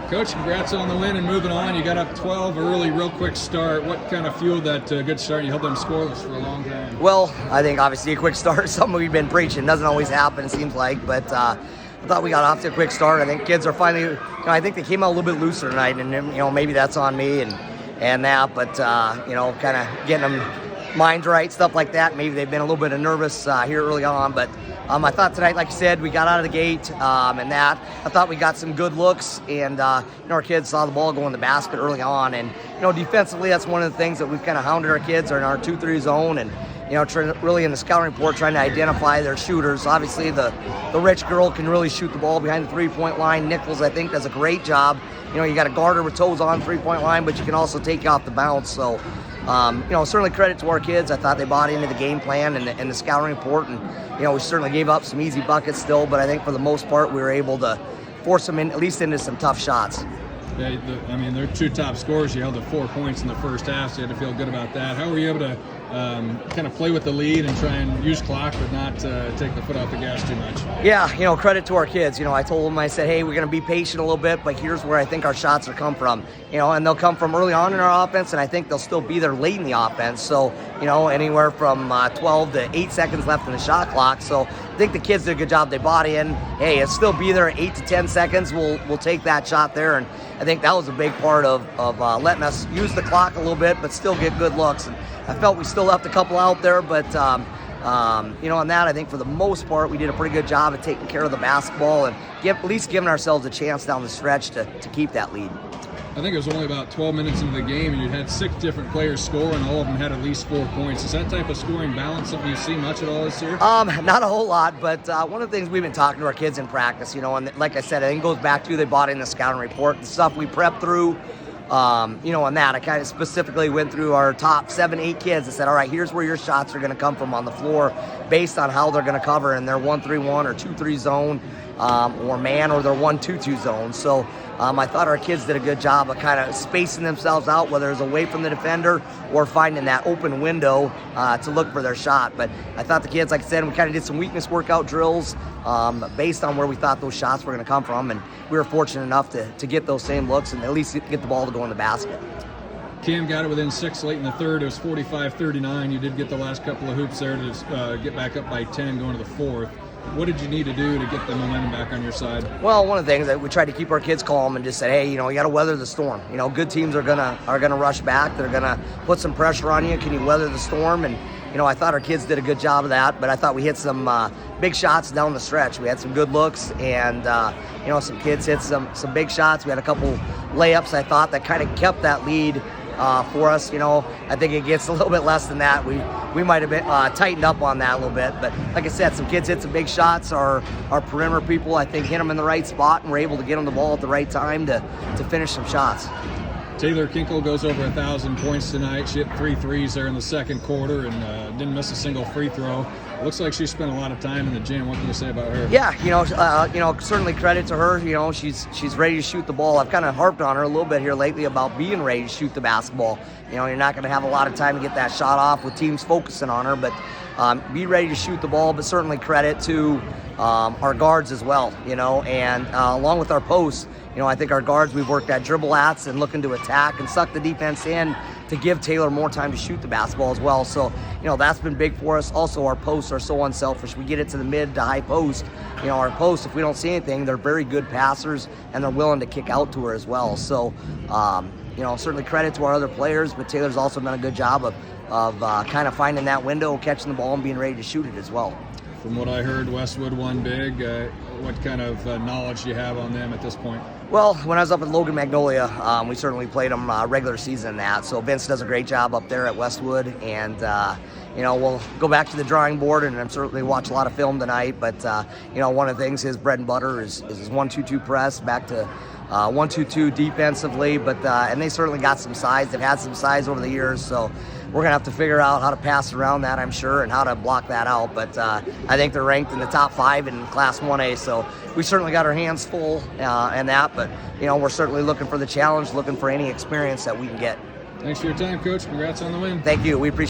Coach, congrats on the win and moving on. You got up 12 early, real quick start. What kind of fueled that good start? You held them scoreless for a long time. Well, I think obviously a quick start is something we've been preaching. Doesn't always happen, it seems like, but I thought we got off to a quick start. I think kids are finally, I think they came out a little bit looser tonight, and maybe that's on me and that, but kind of getting them minds right, stuff like that. Maybe they've been a little bit nervous here early on, but I thought tonight, like you said, we got out of the gate and that. I thought we got some good looks, and our kids saw the ball go in the basket early on. And defensively, that's one of the things that we've kind of hounded our kids are in our 2-3 zone, and really in the scouting report trying to identify their shooters. Obviously, the rich girl can really shoot the ball behind the three-point line. Nichols, I think, does a great job. You got a guarder with toes on three-point line, but you can also take you off the bounce. So, certainly credit to our kids. I thought they bought into the game plan and the scouting report, and we certainly gave up some easy buckets still, but I think for the most part we were able to force them at least into some tough shots. Yeah, they're two top scorers. You held to 4 points in the first half, so you had to feel good about that. How were you able to kind of play with the lead and try and use clock but not take the foot off the gas too much? Yeah, credit to our kids. I told them, I said, hey, we're going to be patient a little bit, but here's where I think our shots will come from. And they'll come from early on in our offense, and I think they'll still be there late in the offense. So, anywhere from 12 to 8 seconds left in the shot clock. So I think the kids did a good job. They bought in. Hey, it'll still be there at 8 to 10 seconds. We'll take that shot there. And I think that was a big part of letting us use the clock a little bit, but still get good looks. And I felt we still left a couple out there, but on that, I think for the most part, we did a pretty good job of taking care of the basketball and at least giving ourselves a chance down the stretch to keep that lead. I think it was only about 12 minutes into the game, and you had 6 different players score, and all of them had at least 4 points. Is that type of scoring balance something you see much at all this year? Not a whole lot, but one of the things we've been talking to our kids in practice, and like I said, I think it goes back to they bought in the scouting report, the stuff we prepped through. On that, I kind of specifically went through our top 7-8 kids and said, all right, here's where your shots are going to come from on the floor based on how they're going to cover in their 1-3-1 or 2-3 zone or man or their 1-2-2 zone. So I thought our kids did a good job of kind of spacing themselves out, whether it's away from the defender or finding that open window to look for their shot. But I thought the kids, like I said, we kind of did some weakness workout drills based on where we thought those shots were going to come from, and we were fortunate enough to get those same looks and at least get the ball to go in the basket. Cam got it within 6 late in the third. It was 45-39. You did get the last couple of hoops there to get back up by 10 going to the fourth. What did you need to do to get the momentum back on your side? Well, one of the things that we tried to keep our kids calm and just said, hey, you got to weather the storm. Good teams are gonna rush back. They're gonna put some pressure on you. Can you weather the storm? And I thought our kids did a good job of that. But I thought we hit some big shots down the stretch. We had some good looks, and some kids hit some big shots. We had a couple layups, I thought, that kind of kept that lead for us. I think it gets a little bit less than that. We might have been tightened up on that a little bit, but like I said, some kids hit some big shots. Our perimeter people, I think, hit them in the right spot and were able to get them the ball at the right time to finish some shots. Taylor Kinkle goes over 1,000 points tonight. She hit 3 threes there in the second quarter and didn't miss a single free throw. It looks like she spent a lot of time in the gym. What can you say about her? Yeah, certainly credit to her. She's ready to shoot the ball. I've kind of harped on her a little bit here lately about being ready to shoot the basketball. You're not going to have a lot of time to get that shot off with teams focusing on her, but be ready to shoot the ball. But certainly credit to our guards as well, and along with our posts. I think our guards, we've worked at dribble ats and looking to attack and suck the defense in to give Taylor more time to shoot the basketball as well. So, that's been big for us. Also, our posts are so unselfish. We get it to the mid to high post. Our posts, if we don't see anything, they're very good passers and they're willing to kick out to her as well. So, certainly credit to our other players, but Taylor's also done a good job of kind of finding that window, catching the ball and being ready to shoot it as well. From what I heard, Westwood won big. What kind of knowledge do you have on them at this point? Well, when I was up at Logan Magnolia, we certainly played them regular season in that. So Vince does a great job up there at Westwood, and we'll go back to the drawing board, and I'm certainly watch a lot of film tonight. But one of the things, his bread and butter is his 1-2-2 press, back to 1-2-2 defensively. But and they certainly got some size. They've had some size over the years, so we're going to have to figure out how to pass around that, I'm sure, and how to block that out. But I think they're ranked in the top 5 in Class 1A, so we certainly got our hands full in that. But, we're certainly looking for the challenge, looking for any experience that we can get. Thanks for your time, Coach. Congrats on the win. Thank you. We appreciate it.